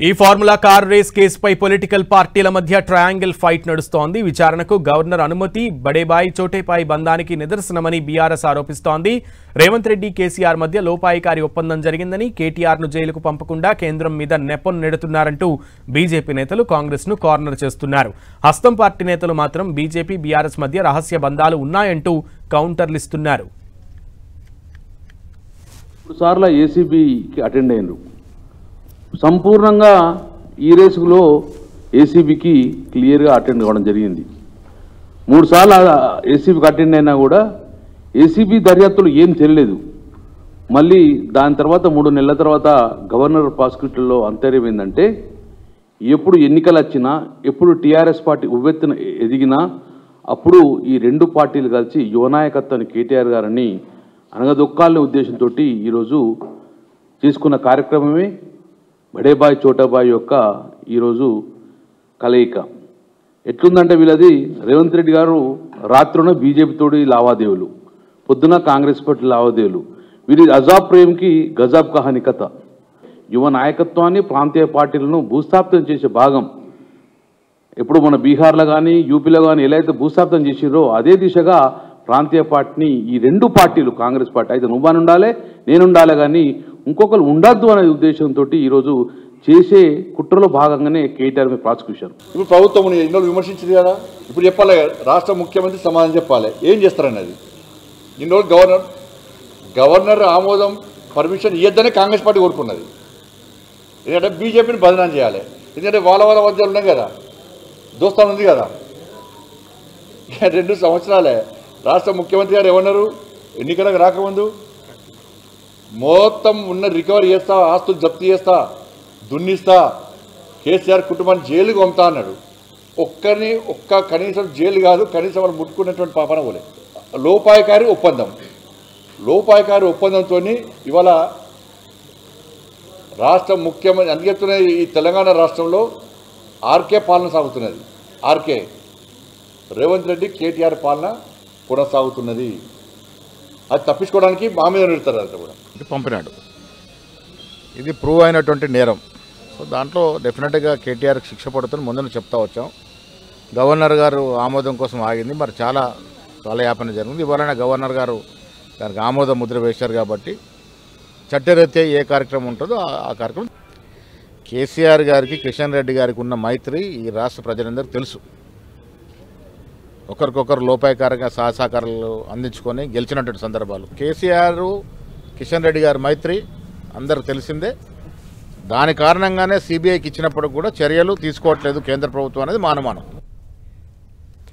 ఈ formula car race కేసుపై political పార్టీల మధ్య ట్రయాంగిల్ ఫైట్ నడుస్తోంది. విచారణకు గవర్నర్ అనుమతి బడేబాయ్ చోటేపాయ్ బంధానికి నిదర్శనమని బీఆర్ఎస్ ఆరోపిస్తోంది. రేవంత్ రెడ్డి కేసీఆర్ మధ్య లోపాయికారి ఒప్పందం జరిగిందని, కేటీఆర్ ను జైలుకు పంపకుండా కేంద్రం మీద నెపం నెడుతున్నారంటూ బీజేపీ నేతలు కాంగ్రెస్ ను కార్నర్ చేస్తున్నారు. హస్తం పార్టీ నేతలు మాత్రం బీజేపీ బీఆర్ఎస్ మధ్య రహస్య బంధాలు ఉన్నాయంటూ కౌంటర్లిస్తున్నారు. సంపూర్ణంగా ఈ రేసులో ఏసీబీకి క్లియర్గా అటెండ్ కావడం జరిగింది. 3 సార్లు ఏసీబీకి అటెండ్ అయినా కూడా ఏసీబీ దర్యాప్తులు ఏం తెలియలేదు. మళ్ళీ దాని తర్వాత 3 నెలల తర్వాత గవర్నర్ ప్రాసిక్యూటర్లో అంతర్యం ఏంటంటే, ఎప్పుడు ఎన్నికలు వచ్చినా, ఎప్పుడు టీఆర్ఎస్ పార్టీ ఉవ్వెత్తున ఎదిగినా అప్పుడు ఈ 2 పార్టీలు కలిసి యువనాయకత్వాన్ని కేటీఆర్ గారిని అనగదొక్కాలనే ఉద్దేశంతో ఈరోజు చేసుకున్న కార్యక్రమమే బడేబాయ్ చోటాబాయ్ యొక్క ఈరోజు కలయిక. ఎట్లుందంటే వీళ్ళది రేవంత్ రెడ్డి గారు రాత్రున బీజేపీతోటి లావాదేవీలు, పొద్దున కాంగ్రెస్ పార్టీ లావాదేవీలు. వీరి అజాబ్ ప్రేమ్కి గజాబ్ కహాని కథ. యువ నాయకత్వాన్ని ప్రాంతీయ పార్టీలను భూస్థాపితం చేసే భాగం ఎప్పుడు మన బీహార్లో కానీ యూపీలో కానీ ఎలా అయితే భూస్థాపితం చేసిరో అదే దిశగా ప్రాంతీయ పార్టీని ఈ 2 పార్టీలు, కాంగ్రెస్ పార్టీ అయితే నువ్వని ఉండాలి నేను ఉండాలి కానీ ఇంకొకరు ఉండద్దు అనే ఉద్దేశంతో ఈరోజు చేసే కుట్రలో భాగంగానే కేటీఆర్ మీద ప్రాసిక్యూషన్. ఇప్పుడు ప్రభుత్వం ఎన్నో విమర్శించింది కదా, ఇప్పుడు చెప్పాలి, రాష్ట్ర ముఖ్యమంత్రి సమాధానం చెప్పాలి, ఏం చేస్తారన్నది. ఇన్ని రోజులు గవర్నర్ ఆమోదం పర్మిషన్ ఇవ్వద్దనే కాంగ్రెస్ పార్టీ కోరుకున్నది. ఎందుకంటే బీజేపీని బదనాం చేయాలి, ఎందుకంటే వాళ్ళ మధ్యలో ఉన్నాయి కదా, దోస్తాను ఉంది కదా. 2 సంవత్సరాలే రాష్ట్ర ముఖ్యమంత్రి గారు ఏమన్నారు, ఎన్నికలకు రాకముందు మొత్తం ఉన్న రికవరీ చేస్తా, ఆస్తులు జప్తు చేస్తా, దున్నిస్తా, కేసీఆర్ కుటుంబాన్ని జైలుకి పంపుతా అన్నాడు. కనీసం జైలు కాదు, కనీసం వాళ్ళు ముట్టుకున్నటువంటి పాపన పోలే. లోపాయకారి ఒప్పందంతో ఇవాళ రాష్ట్ర ముఖ్యమంత్రి అందుకెత్తున్న ఈ తెలంగాణ రాష్ట్రంలో ఆర్కే పాలన సాగుతున్నది. ఆర్కే రేవంత్ రెడ్డి కేటీఆర్ పాలన కొనసాగుతున్నది. అది తప్పించుకోవడానికి మా మీద నిడతారు. అంతా కూడా పంపినాడు, ఇది ప్రూవ్ అయినటువంటి నేరం. సో దాంట్లో డెఫినెట్గా కేటీఆర్కి శిక్ష పడుతుంది ముందున చెప్తా వచ్చాం. గవర్నర్ గారు ఆమోదం కోసం ఆగింది, మరి చాలా కాలయాపన జరిగింది. ఇవాళ గవర్నర్ గారు దానికి ఆమోద ముద్ర వేశారు కాబట్టి చట్టరీత్యా ఏ కార్యక్రమం ఉంటుందో ఆ కార్యక్రమం. కేసీఆర్ గారికి కిషన్ రెడ్డి గారికి ఉన్న మైత్రి ఈ రాష్ట్ర ప్రజలందరికీ తెలుసు. ఒకరికొకరు లోపాయకారంగా సహసహకారాలు అందించుకొని గెలిచినటువంటి సందర్భాలు. కేసీఆర్ కిషన్ రెడ్డి గారి మైత్రి అందరికి తెలిసిందే. దాని కారణంగానే సిబిఐకి ఇచ్చినప్పుడు కూడా చర్యలు తీసుకోవట్లేదు కేంద్ర ప్రభుత్వం అనేది మా అనుమానం.